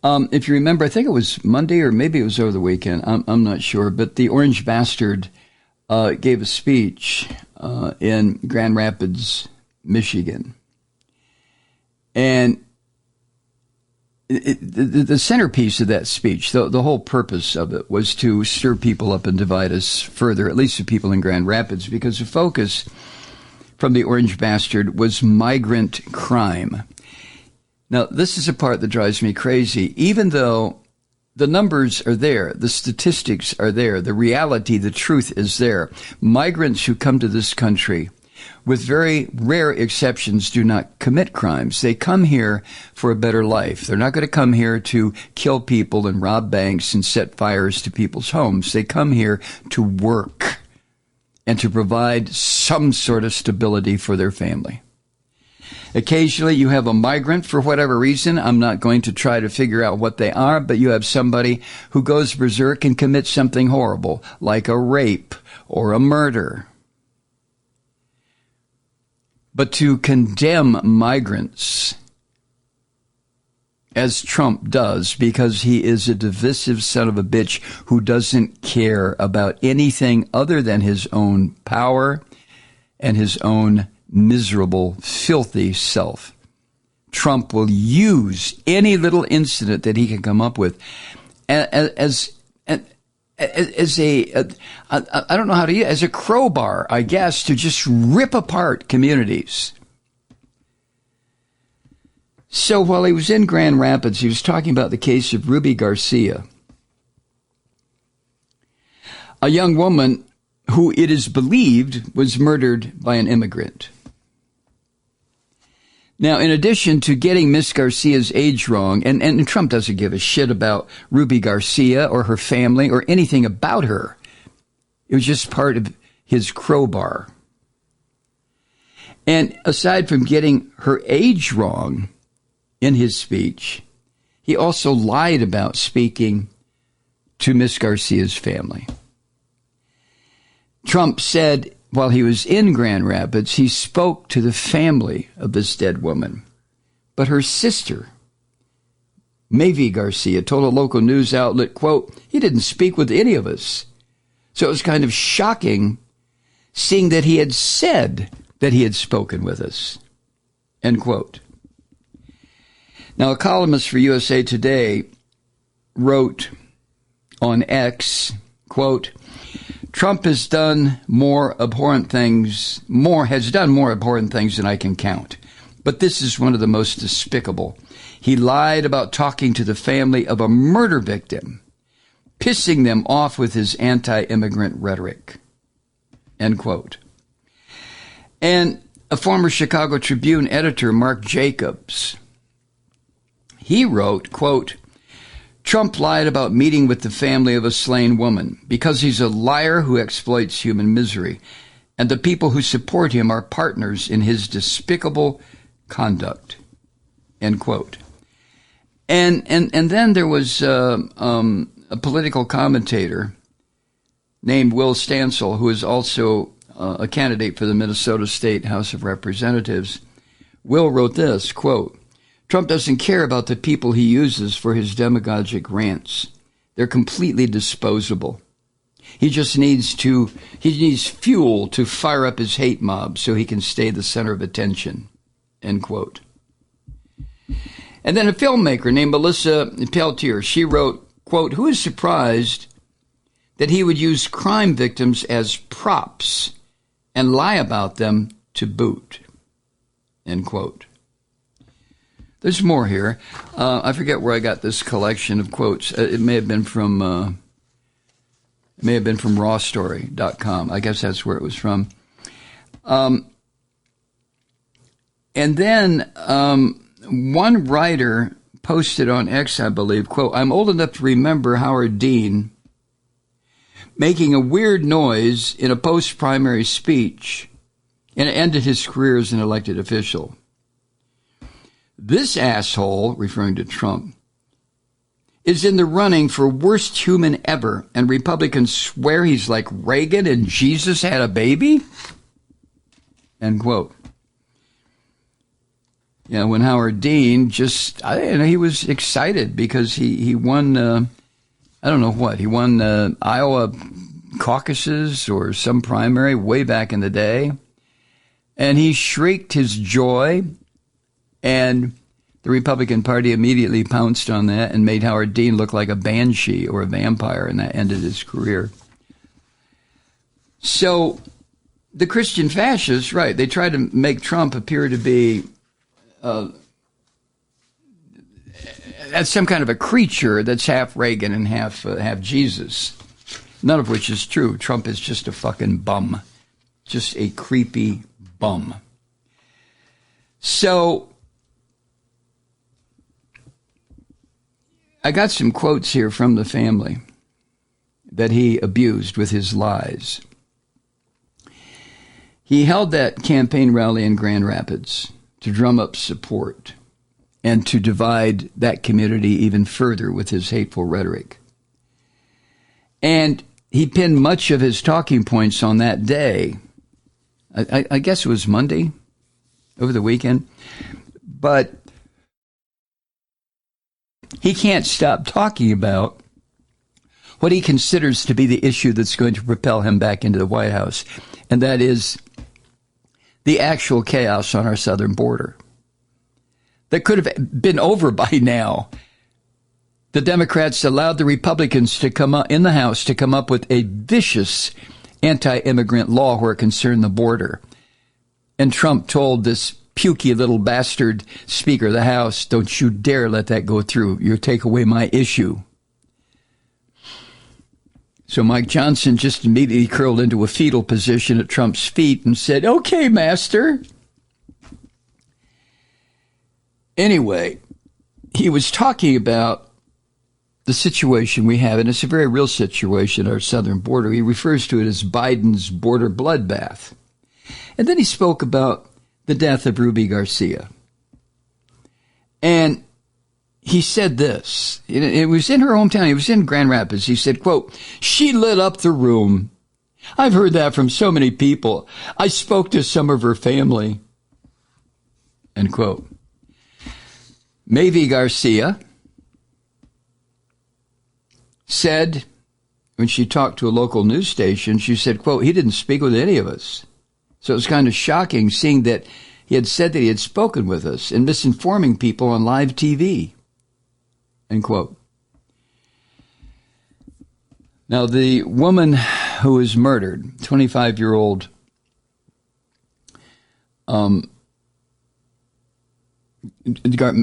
If you remember, I think it was Monday or maybe it was over the weekend. I'm not sure. But the Orange Bastard gave a speech in Grand Rapids, Michigan. And the centerpiece of that speech, the whole purpose of it was to stir people up and divide us further, at least the people in Grand Rapids, because the focus from the Orange Bastard was migrant crime. Now, this is a part that drives me crazy. Even though the numbers are there, the statistics are there, the reality, the truth is there. Migrants who come to this country, with very rare exceptions, do not commit crimes. They come here for a better life. They're not going to come here to kill people and rob banks and set fires to people's homes. They come here to work and to provide some sort of stability for their family. Occasionally you have a migrant for whatever reason. I'm not going to try to figure out what they are, but you have somebody who goes berserk and commits something horrible, like a rape or a murder. But to condemn migrants, as Trump does, because he is a divisive son of a bitch who doesn't care about anything other than his own power and his own miserable, filthy self. Trump will use any little incident that he can come up with as a I don't know how to use, as a crowbar, I guess, to just rip apart communities. So while he was in Grand Rapids, he was talking about the case of Ruby Garcia, a young woman who it is believed was murdered by an immigrant. Now, in addition to getting Miss Garcia's age wrong, and Trump doesn't give a shit about Ruby Garcia or her family or anything about her. It was just part of his crowbar. And aside from getting her age wrong in his speech, he also lied about speaking to Miss Garcia's family. Trump said while he was in Grand Rapids, he spoke to the family of this dead woman. But her sister, Malloy Garcia, told a local news outlet, quote, "He didn't speak with any of us." So it was kind of shocking seeing that he had said that he had spoken with us, end quote. Now, a columnist for USA Today wrote on X, quote, "Trump has done more abhorrent things than I can count. But this is one of the most despicable. He lied about talking to the family of a murder victim, pissing them off with his anti-immigrant rhetoric," end quote. And a former Chicago Tribune editor, Mark Jacobs, he wrote, quote, "Trump lied about meeting with the family of a slain woman because he's a liar who exploits human misery, and the people who support him are partners in his despicable conduct," end quote. And then there was a political commentator named Will Stansel, who is also a candidate for the Minnesota State House of Representatives. Will wrote this, quote, "Trump doesn't care about the people he uses for his demagogic rants. They're completely disposable. He just needs fuel to fire up his hate mob so he can stay the center of attention," end quote. And then a filmmaker named Melissa Peltier, she wrote, quote, "Who is surprised that he would use crime victims as props and lie about them to boot," end quote. There's more here. I forget where I got this collection of quotes. It may have been from rawstory.com. I guess that's where it was from. And then one writer posted on X, I believe, quote, "I'm old enough to remember Howard Dean making a weird noise in a post-primary speech, and it ended his career as an elected official. This asshole," referring to Trump, "is in the running for worst human ever, and Republicans swear he's like Reagan and Jesus had a baby?" End quote. when Howard Dean he was excited because he won, I don't know what, he won Iowa caucuses or some primary way back in the day. And he shrieked his joy, and the Republican Party immediately pounced on that and made Howard Dean look like a banshee or a vampire, and that ended his career. So the Christian fascists, right, they tried to make Trump appear to be as some kind of a creature that's half Reagan and half Jesus, none of which is true. Trump is just a fucking bum, just a creepy bum. So I got some quotes here from the family that he abused with his lies. He held that campaign rally in Grand Rapids to drum up support and to divide that community even further with his hateful rhetoric. And he pinned much of his talking points on that day. I guess it was Monday, over the weekend. But he can't stop talking about what he considers to be the issue that's going to propel him back into the White House, and that is the actual chaos on our southern border that could have been over by now. The Democrats allowed the Republicans to come up in the House to come up with a vicious anti-immigrant law where it concerned the border. And Trump told this pukey little bastard Speaker of the House, don't you dare let that go through. You'll take away my issue. So Mike Johnson just immediately curled into a fetal position at Trump's feet and said, okay, master. Anyway, he was talking about the situation we have, and it's a very real situation at our southern border. He refers to it as Biden's border bloodbath. And then he spoke about the death of Ruby Garcia. And he said this. It was in her hometown. It was in Grand Rapids. He said, quote, she lit up the room. I've heard that from so many people. I spoke to some of her family. End quote. Malloy Garcia said, when she talked to a local news station, she said, quote, he didn't speak with any of us. So it was kind of shocking seeing that he had said that he had spoken with us and misinforming people on live TV. End quote. Now, the woman who was murdered, 25-year-old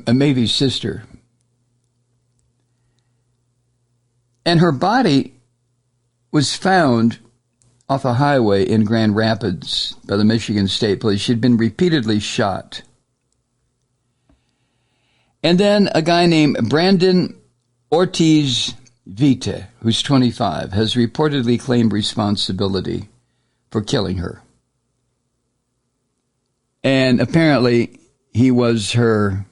Mavy's sister, and her body was found off a highway in Grand Rapids by the Michigan State Police. She'd been repeatedly shot. And then a guy named Brandon Ortiz Vite, who's 25, has reportedly claimed responsibility for killing her. And apparently he was her,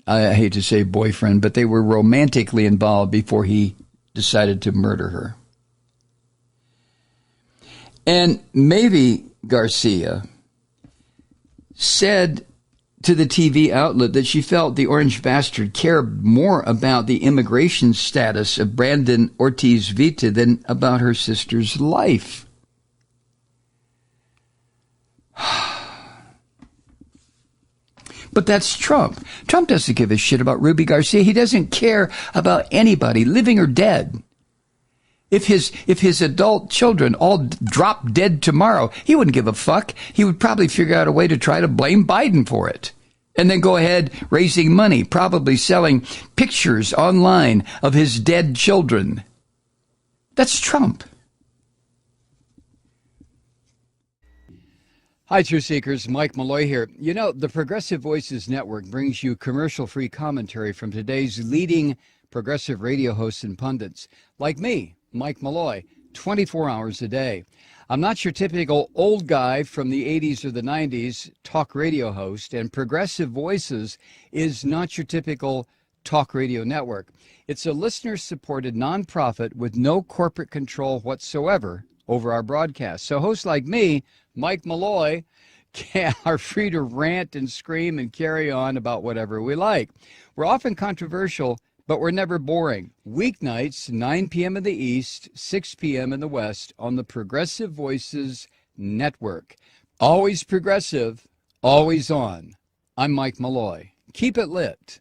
I hate to say boyfriend, but they were romantically involved before he decided to murder her. And Malloy Garcia said to the TV outlet that she felt the orange bastard cared more about the immigration status of Brandon Ortiz Vite than about her sister's life. But that's Trump. Trump doesn't give a shit about Ruby Garcia. He doesn't care about anybody, living or dead. If his adult children all drop dead tomorrow, he wouldn't give a fuck. He would probably figure out a way to try to blame Biden for it. And then go ahead raising money, probably selling pictures online of his dead children. That's Trump. Hi, Truth Seekers. Mike Malloy here. You know, the Progressive Voices Network brings you commercial-free commentary from today's leading progressive radio hosts and pundits, like me, Mike Malloy, 24 hours a day. I'm not your typical old guy from the 80s or the 90s talk radio host, and Progressive Voices is not your typical talk radio network. It's a listener-supported nonprofit with no corporate control whatsoever over our broadcast. So hosts like me, Mike Malloy, are free to rant and scream and carry on about whatever we like. We're often controversial, but we're never boring. Weeknights, 9 p.m. in the East, 6 p.m. in the West on the Progressive Voices Network. Always progressive, always on. I'm Mike Malloy. Keep it lit.